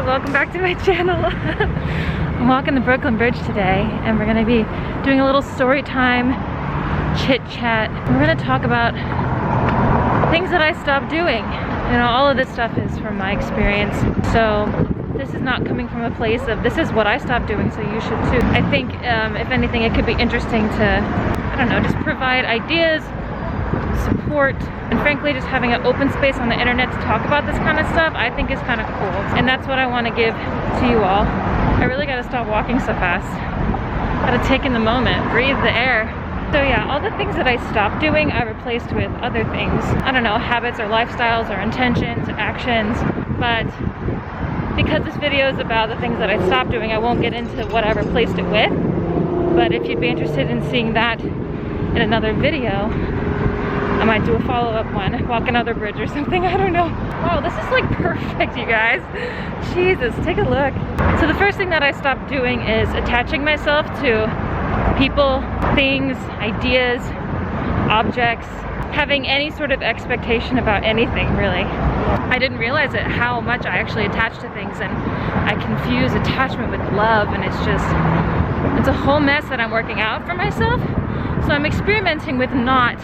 welcome back to my channel. I'm walking the Brooklyn Bridge today and we're gonna be doing a little story time chit chat. We're gonna talk about things that I stopped doing. You know, all of this stuff is from my experience. So this is not coming from a place of this is what I stopped doing, so you should too. I think if anything, it could be interesting to, I don't know, just provide ideas, support, and frankly just having an open space on the internet to talk about this kind of stuff I think is kind of cool, and that's what I want to give to you all. I really got to stop walking so fast. Got to take in the moment, breathe the air. So yeah, all the things that I stopped doing I replaced with other things. I don't know, habits or lifestyles or intentions, actions, but because this video is about the things that I stopped doing, I won't get into what I replaced it with. But if you'd be interested in seeing that in another video, I might do a follow-up one, walk another bridge or something, I don't know. Wow, this is like perfect, you guys. Jesus, take a look. So the first thing that I stopped doing is attaching myself to people, things, ideas, objects, having any sort of expectation about anything, really. I didn't realize it, how much I actually attach to things, and I confuse attachment with love, and it's a whole mess that I'm working out for myself. So I'm experimenting with not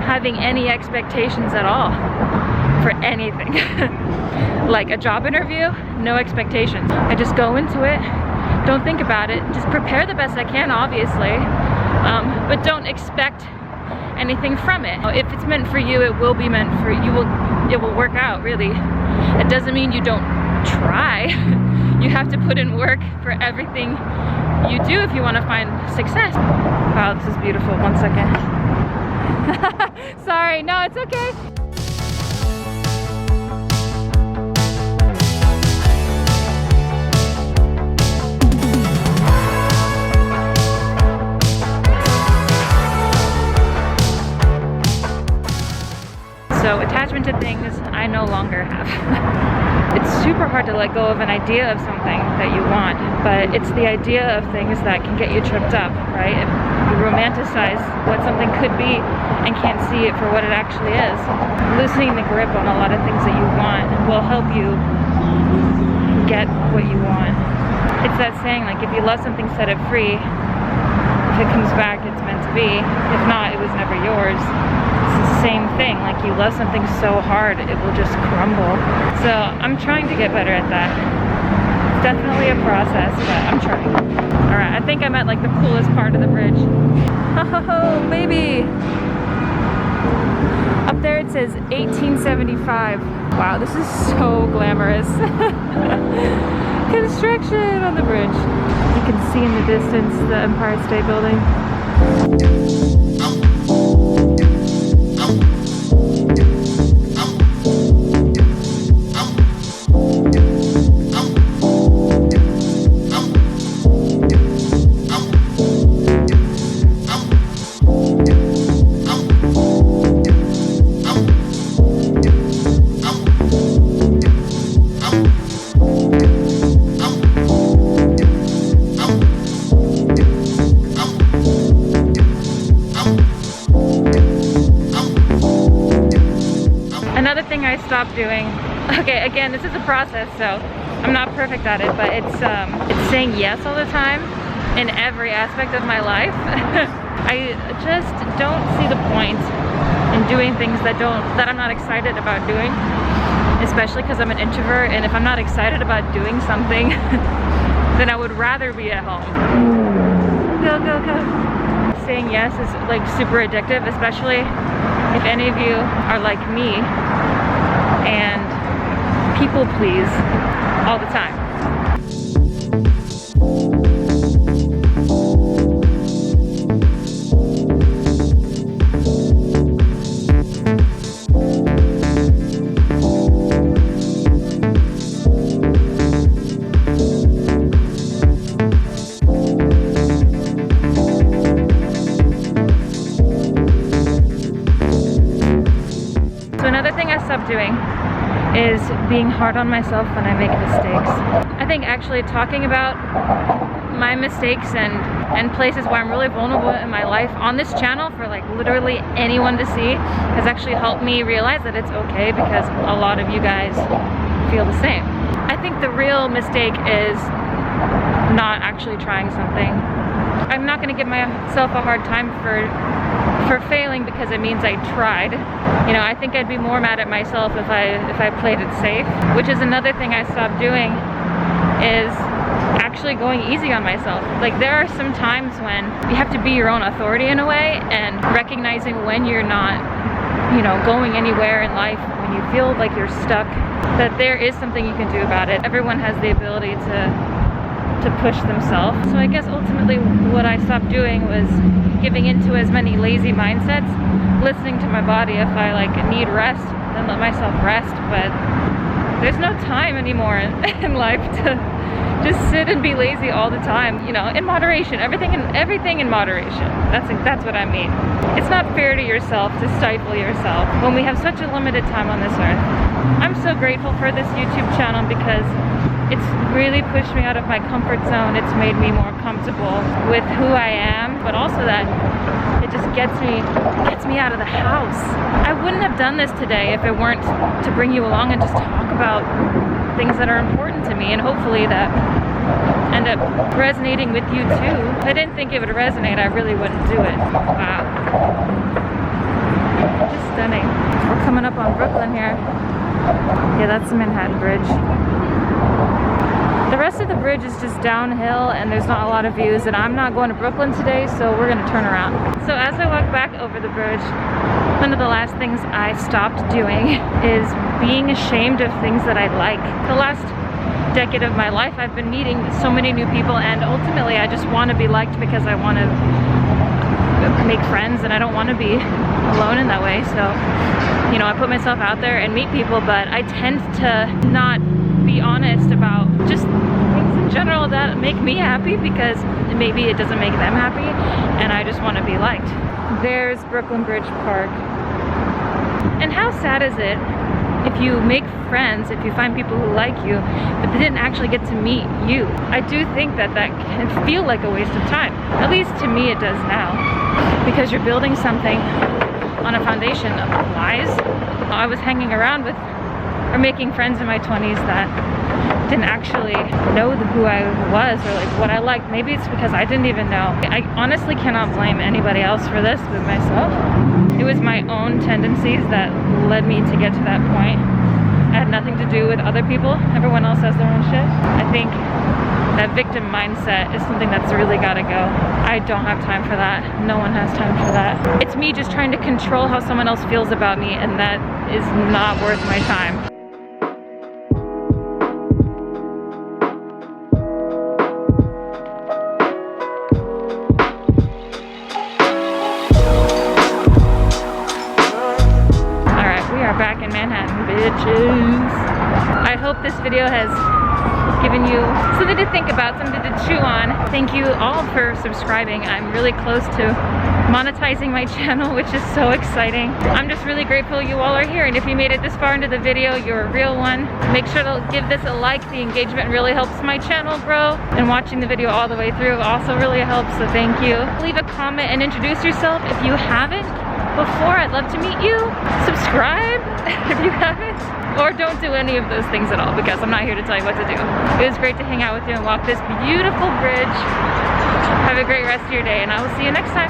having any expectations at all for anything. Like a job interview, no expectations. I just go into it, don't think about it, just prepare the best I can, obviously, but don't expect anything from it. If it's meant for you, it will be meant for you. It will work out, really. It doesn't mean you don't try. You have to put in work for everything you do if you want to find success. Wow, this is beautiful. 1 second. Sorry, no, it's okay. So attachment to things I no longer have. It's super hard to let go of an idea of something that you want, but it's the idea of things that can get you tripped up, right? If you romanticize what something could be and can't see it for what it actually is. Loosening the grip on a lot of things that you want will help you get what you want. It's that saying, like, if you love something, set it free. If it comes back, it's meant to be. If not, it was never yours. Same thing, like you love something so hard it will just crumble. So I'm trying to get better at that. It's definitely a process, but I'm trying. All right, I think I'm at like the coolest part of the bridge. Oh baby, up there it says 1875. Wow, this is so glamorous. Construction on the bridge. You can see in the distance the Empire State Building. Another thing I stopped doing, okay, again, this is a process, so I'm not perfect at it, but it's saying yes all the time in every aspect of my life. I just don't see the point in doing things that I'm not excited about doing, especially because I'm an introvert, and if I'm not excited about doing something, then I would rather be at home. Go, go, go. Saying yes is like super addictive, especially if any of you are like me and people please all the time. Another thing I stopped doing is being hard on myself when I make mistakes. I think actually talking about my mistakes and places where I'm really vulnerable in my life on this channel for like literally anyone to see has actually helped me realize that it's okay, because a lot of you guys feel the same. I think the real mistake is not actually trying something. I'm not going to give myself a hard time for failing because it means I tried. You know, I think I'd be more mad at myself if I played it safe, which is another thing I stopped doing, is actually going easy on myself. Like, there are some times when you have to be your own authority in a way, and recognizing when you're not, you know, going anywhere in life, when you feel like you're stuck, that there is something you can do about it. Everyone has the ability to push themselves. So I guess ultimately what I stopped doing was giving into as many lazy mindsets, listening to my body. If I like need rest, then let myself rest, but there's no time anymore in life to just sit and be lazy all the time. You know, in moderation, everything in moderation. That's what I mean. It's not fair to yourself to stifle yourself when we have such a limited time on this earth. I'm so grateful for this YouTube channel because it's really pushed me out of my comfort zone. It's made me more comfortable with who I am, but also that it just gets me out of the house. I wouldn't have done this today if it weren't to bring you along and just talk about things that are important to me, and hopefully that end up resonating with you too. If I didn't think it would resonate, I really wouldn't do it. Wow. Just stunning. We're coming up on Brooklyn here. Yeah, that's the Manhattan Bridge. The rest of the bridge is just downhill and there's not a lot of views, and I'm not going to Brooklyn today, so we're gonna turn around. So as I walk back over the bridge, one of the last things I stopped doing is being ashamed of things that I like. The last decade of my life, I've been meeting so many new people, and ultimately I just want to be liked because I want to make friends and I don't want to be alone in that way. So, you know, I put myself out there and meet people, but I tend to not be honest about just things in general that make me happy because maybe it doesn't make them happy, and I just want to be liked. There's Brooklyn Bridge Park. And how sad is it if you make friends, if you find people who like you, but they didn't actually get to meet you? I do think that can feel like a waste of time. At least to me it does now. Because you're building something on a foundation of lies. I was hanging around with, or making friends in my 20s that didn't actually know who I was or like what I liked. Maybe it's because I didn't even know. I honestly cannot blame anybody else for this but myself. It was my own tendencies that led me to get to that point. It had nothing to do with other people. Everyone else has their own shit. I think that victim mindset is something that's really gotta go. I don't have time for that. No one has time for that. It's me just trying to control how someone else feels about me, and that is not worth my time. Back in Manhattan, bitches. I hope this video has given you something to think about, something to chew on. Thank you all for subscribing. I'm really close to monetizing my channel, which is so exciting. I'm just really grateful you all are here, and if you made it this far into the video, you're a real one. Make sure to give this a like. The engagement really helps my channel grow, and watching the video all the way through also really helps, so thank you. Leave a comment and introduce yourself if you haven't before. I'd love to meet you. Subscribe if you haven't, or don't do any of those things at all, because I'm not here to tell you what to do. It was great to hang out with you and walk this beautiful bridge. Have a great rest of your day, and I will see you next time.